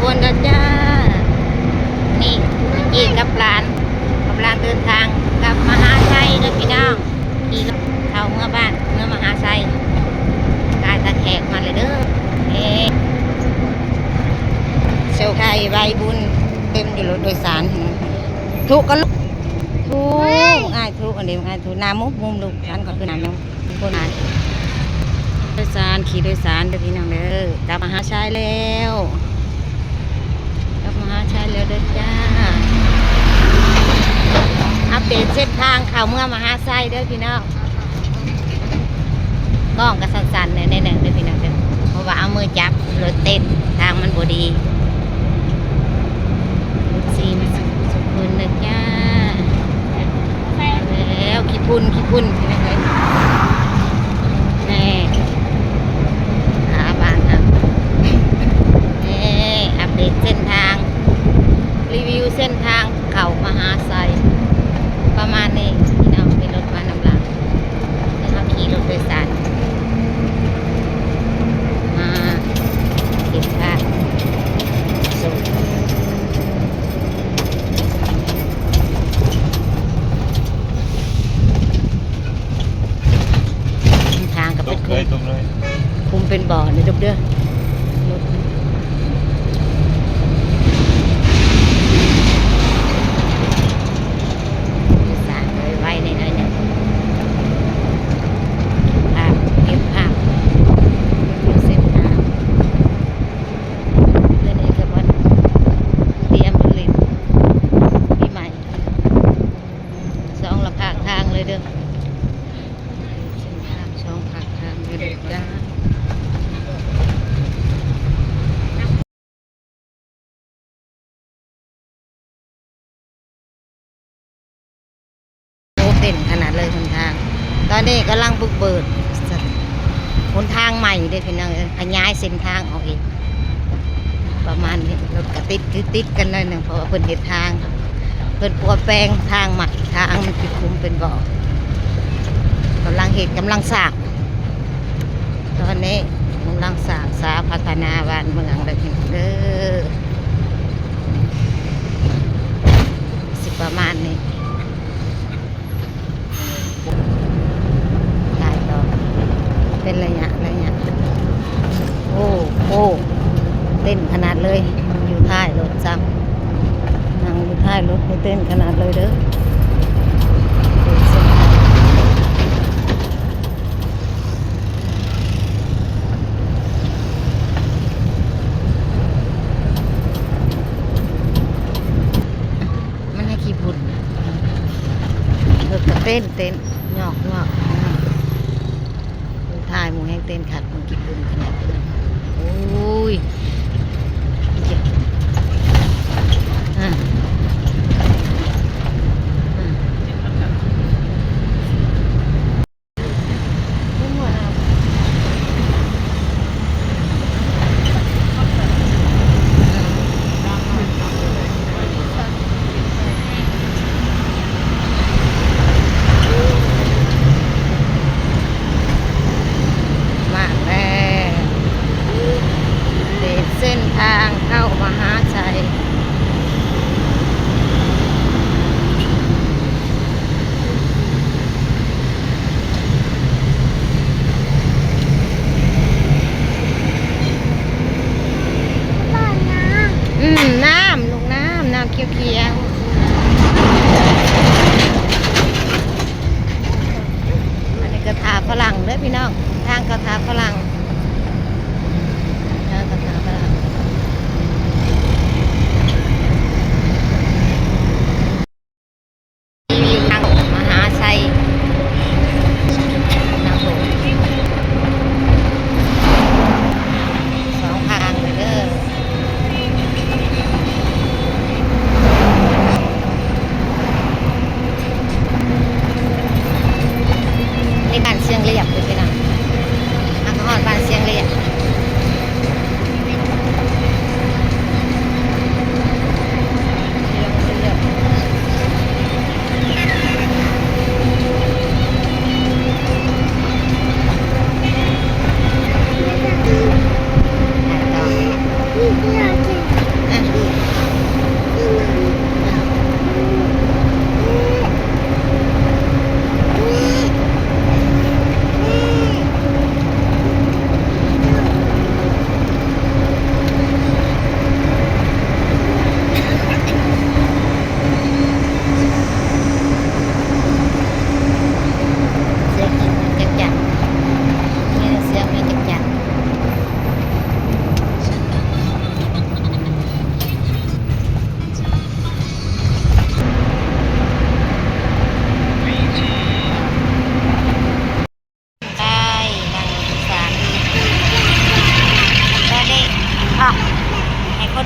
วนกันจ้านี่ยี่กับหลานเดินทางกลับมหาชัยเด้อพี่น้องขี่รถเข้าเมื่อบ้านเมื่อมหาชัยกายตะแขกมาเลยเด้อเซลไทยใบบุญเต็มอยู่รถโดยสารทุกก็ทุกง่ายทุกอันเดียวง่ายทุกน้ำมุกมุมลูกฉันก็คือน้ำมุกคนอ่านโดยสารขี่โดยสารเด้อพี่น้องเด้อกลับมหาชัยแล้วกลับมหาชัยแล้วเด้อจ้าอัปเดตเส้นทางเข้าเมืองมหาชัยเด้อพี่น้องกล้องก็สั่นๆในหนึ่งเด้อพี่น้องเด้อเพราะว่าเอามือจับรถเต้นทางมันบ่ดีสีมาสุขคุณนะจ้าแล้วขี้พุ่นพี่น้องเอ้ยแน่บ้านครับอัปเดตเส้นทางรีวิวเส้นทางเข้ามหาชัยประมาณนี้พี่น้องมีรถมานำหลังแล้วขี่รถโดยสารมาเก็บภาพส่งทางกับเป็นคุมเป็นบ่อนี่เด้อเต้นขนาดเลยหนทางตอนนี้กำลังบุกเบิดหนทางใหม่ได้พี่น้องขยายเส้นทางออกอีกประมาณนี้รถกระติดกันเลยนะเพราะว่าเพิ่นเห็นทางเพิ่นปัวแปลงทางใหม่ทางมันติดคุมเป็นบ่อกำลังสร้างตอนนี้กำลังสร้างสาพัฒนาบ้านเมืองเลยเด้อสิประมาณนี้เป็นระยะโอ้เต้นขนาดเลยอยู่ท้ายรถซ้ำนั่งอยู่ท้ายรถเต้นขนาดเลยเด้อมันให้ขี้บุญรถก็เต้นหยอกถ่ายหมูแห้งเต้นขัดมันกินบุญขนาดนี้โอ้ยมาก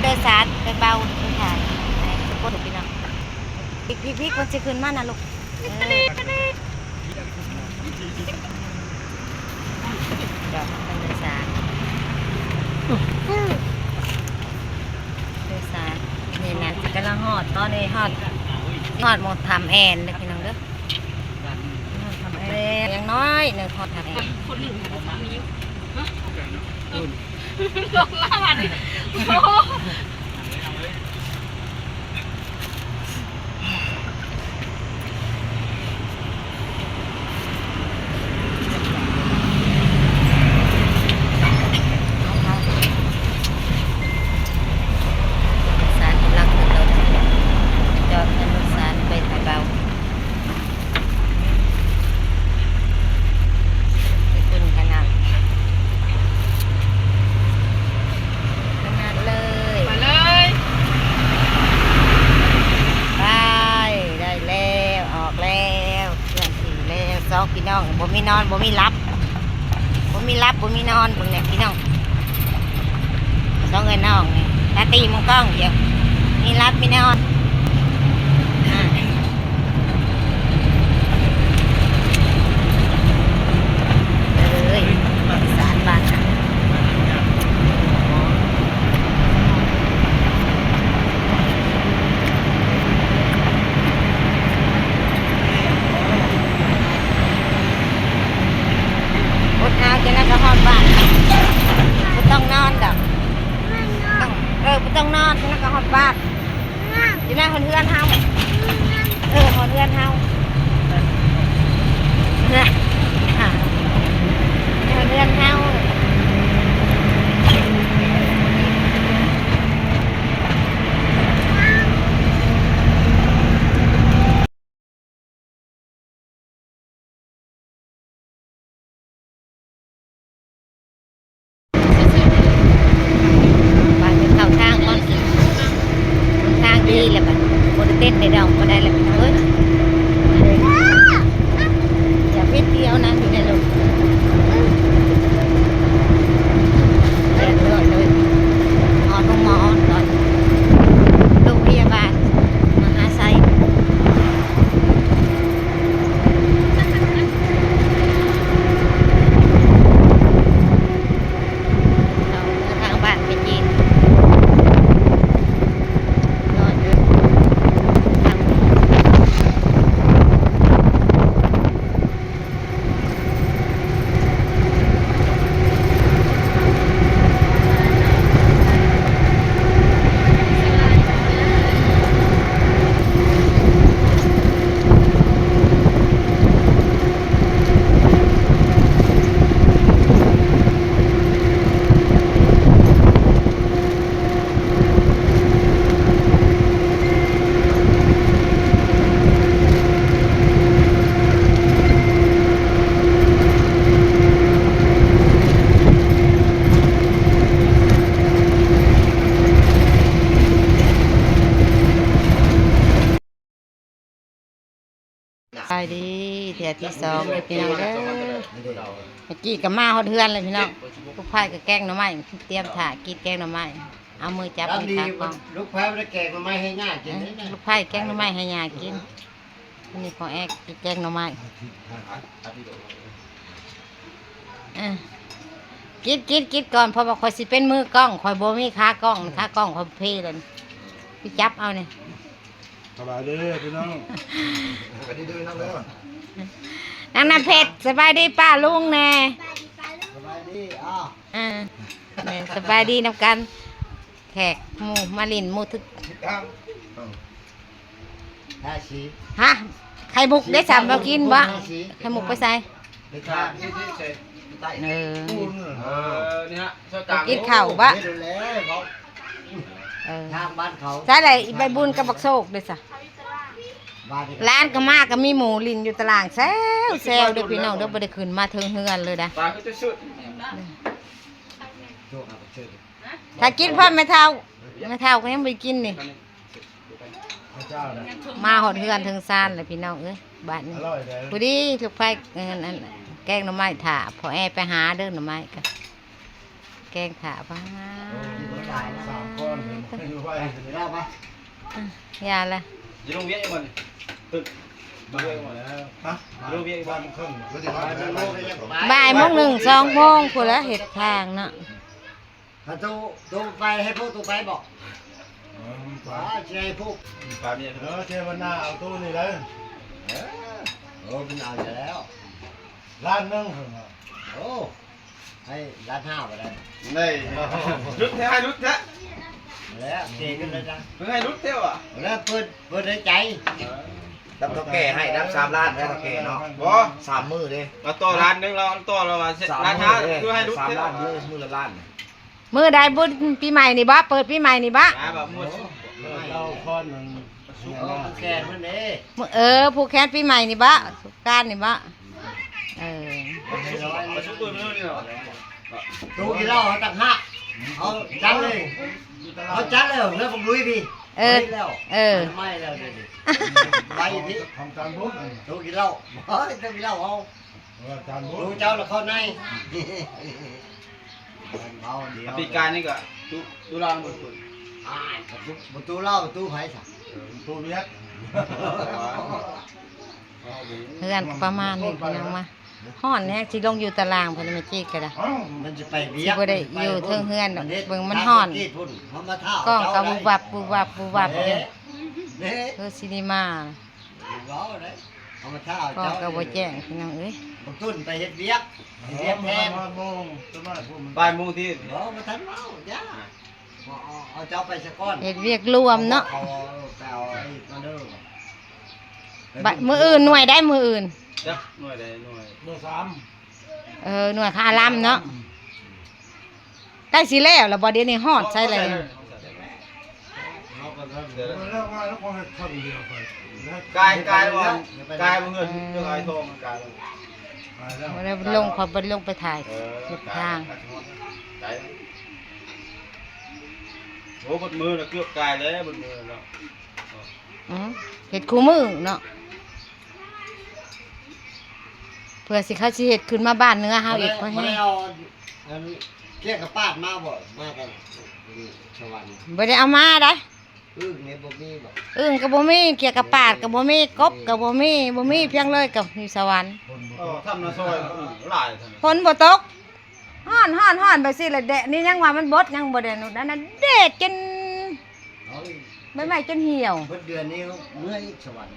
โดยสารไปเบาไปถ่ายไหนทุกคนพี่น้องพี่คนจะขึ้นมานะลูกจอดโดยสารโดยสารนี่นะกำลังฮอดตอนนี้ฮอดหมดทำแอนเลยพี่น้องเด้อทำแอนยังน้อยหนึ่งฮอดทำแอนคนหนึ่งมีลงล่ามันสารกำลังขึ้นรถจอดถนนสารไปถ่ายเบาไปขึ้นขนาดเลยมาเลยไปได้แล้วออกแล้วเคลื่อนที่แล้วสองพี่น้องบ่มีนอนบ่มีรับบ่มีรับบ่มีนอนบ่เนี่ยพี่น้องสองเงินน้องนี่ตาตีมังกล้องเดียวมีรับมีนอนเลยสารบ้านจะนั่งก็ฮอดบ้านไม่ต้องนอนดอกไม่ต้องนอนจะนั่งก็ฮอดบ้านจะนั่งคนเพื่อนเฮาคนเพื่อนเฮาเนี่ยคนเพื่อนเฮาดีแหละบัดโมเดลเต้นในดองก็ได้แหละพี่น้องเอ้ยอย่าพิษเดียวนะอยู่ในลมเดินเลยออนลงหมอตอนโรงพยาบาลมหาไซเราทางบ้านไปจีนไปดีเถียที่สองพี่น้องเด้อเมื่อกี้กับมาฮอดเฮือนเลยพี่น้องลูกไผ่กับแกงหน่อไม้เตรียมถ่ากินแกงหน่อไม้เอามือจับมือตากล้องลูกไผ่ไม่ได้แกงหน่อไม้ให้ง่ายกินลูกไผ่แกงหน่อไม้ให้ยากินนี่ของแอกกินแกงหน่อไม้กินก่อนเพราะว่าคอยสิเป็นมือกล้องคอยโบมีขากล้องคอยเพลเลยพี่จับเอาเนี่ยสบายดีพี่น้องสบายดีน้องเลยนั่งน้ำเพชรสบายดีป้าลุงแน่สบายดีสบายดีน้ำกันแขกหมูมาลินหมูทึกฮะไข่มุกได้สามเรากินบ่ไข่มุกไปใส่กินข้าวบ่ทางบ้านเขาใช่เลยใบบุญกับบักโซกด้วยจ้ะร้านก็มากก็มีหมูลินอยู่ตลาดแซวเด้อพี่น้องเด้อบ่ได้ขึ้นมาถึงเฮือนเลยนะถ้ากินพ่อไม่เท่าก็ยังไม่กินนี่มาหอดเฮือนถึงซานเลยพี่น้องเอ้ยบ้านนี้พอดีทุกไฟแกงหน่อไม้ถ่าพอแอไปหาเด้อหน่อไม้กัน แกงขาบ้า สามก้อนไม่รู้ไป เล่าปะ ยาละ จะลงเวียงอีกวันตึก มาแล้วฮะลูกเบี้ยบ้านครึ่งรู้สึกว่า บ่ายโมงหนึ่งสองโมงคนละเห็ดทางเนาะ ถ้าตู้ไปให้พวกตู้ไปบอกว่าใช่พวก ปลาเมีย เจ้าวันหน้าเอาตู้นี่เลย มันเอาอยู่แล้ว ล้านนึง โอ้ให้ร้านห้าไปเลย นี่รุดแท้ให้รุดแท้ แล้วเจกันเลยจ้ะ เพิ่งให้รุดแท้ว่ะ แล้วเปิดได้ใจ รับเท่าแก่ให้รับ3 ล้านแล้วเท่าแก่เนาะ บ่ 3 มื้อเด้ เราต่อร้านนึงเราต่อเราว่า 3 ร้าน มื้ ค้า อเด้ คือให้รุด 3 แท้ ล้านมื้อละล้าน มือใดบุญปีใหม่นี่บ่เปิดปีใหม่นี่บ่ แบบหมด เราค้อนนึง มันแกนมันเด้ ผู้แค้นปีใหม่นี่บ่สงกรานต์นี่บ่เออ มาชุบปืนไม่รู้นี่หรอ ตู้กี่เหล้าเขาตั้งห้าเอาจัดเลยเอาจัดเลยเรื่องผมลุยพี่แล้วไม่แล้วดิไปพี่ ของจานบุ๊ก ตู้กี่เหล้าเฮ้ยตู้กี่เหล้าเอา จานบุ๊ ตู้ ก เจ้าละเข้าในเอาเดี๋ยว ปีการนี่ก็ตุลาหมดคน ประตูเหล้าประตูไผ่สัก ตู้เวียด เพื่อนประมาณนี้พี่น้องมาฮ้อนแฮงสิลงอยู่ตารางเพิ่นมาจิกก็ได้ มันจะไปเวีย สิบ่ได้อยู่เทิงเฮือนดอกเบิ่งมันฮ้อน กล้องก็บุบวับบุบวับบุบวับอยู่ เด้ คือซินิมา ร้อเลยเอามาท่าก ล้องก็บ่แจ้งพี่น้องเอ้ย บักตุ้นไปเฮ็ดเวียกเวียกแทน โมงต้นไม้พวกมัน บ่ายโมงที่ เอามาทันเมาจ้าเอาเจ้าไปสักก้อน เฮ็ดเวียกรวมเนาะ เอาไอ้มาเด้อ บัดมื้ออื่นหน่วยได้มื้ออื่น จักหน่วยใดหน่วย เบอร์3 หน่วยคาลัมเนาะใกล้สิแล้วแล้วบ่เดี๋ยวนี้ฮอดใช่เลย เอาก็เดี๋ยว แล้วว่าแล้วก็ให้คนเดียวไป กายว่ากายบ่เงินเรื่องไอ้ทองกาย บ่ได้ลงขอบ่ลงไปถ่ายเฮ็ดทาง กายโอ้บนมือน่ะเกือบกายแล้วบนมือแล้ว เฮ็ดคู่มือเนาะเพื่อสิเขาสิเฮ็ดขึ้นมาบ้านเนื้อเฮาอีกเพราะ ไม่ แฮ ได้ ง เอาเรียกกับป้าดมาบ่มากันชวัน บ่ได้เอามาได้ เนี่ยบ่มีบ่ อึ้งก็บ่มีเกี่ยวกับปาดก็บ่มีกบก็บ่มีเพียงเลยกับอยู่สวรรค์ ทำนาซอยหลายท่าน ฝนบ่ตกฮ้อนไปสิละแดะนี่ยังว่ามันบดยังบ่ได้นู่นนั่นน่ะเดดจน เอา ใบไม้จนเหี่ยว เพิ่นเดือนนี้เมื่ออีกชวัน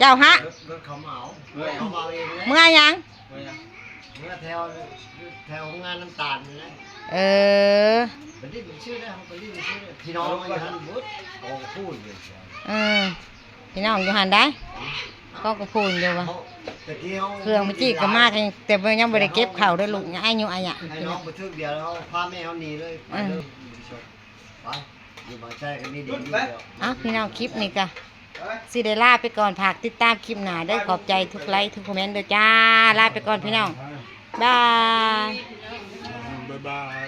เจ้าฮะ รถเขามาเอาเองนะ เมื่อหยัง เมื่อแถวงานน้ำตาลนี่นะ เออ ไปรีบชื่อได้ครับไปรีบชื่อได้พี่น้องมาอยู่หันบุตรโอ้พูดเลย เออพี่น้องอยู่หันได้ก็พูนอยู่ว่า ตะกี้เขา เครื่องมันจี้ก็มากเองแต่ว่ายังบ่ได้เก็บข้าวด้วยลูกยังอายุอาหยัง ให้ พี่ น้ น้ อ อง ง ไปทึกเดียวแล้วพาแม่เขาหนีเลยไปเลยไปอยู่บ้านใจกันนี่ดีอยู่เดียว อ้าวพี่น้องคลิปนี้ก็สิได้ลาไปก่อนฝากติดตามคลิปหน้าเด้อขอบใจทุกไลค์ทุกคอมเมนต์เด้อจ้าลาไปก่อนพี่น้องบาย บ๊ายบาย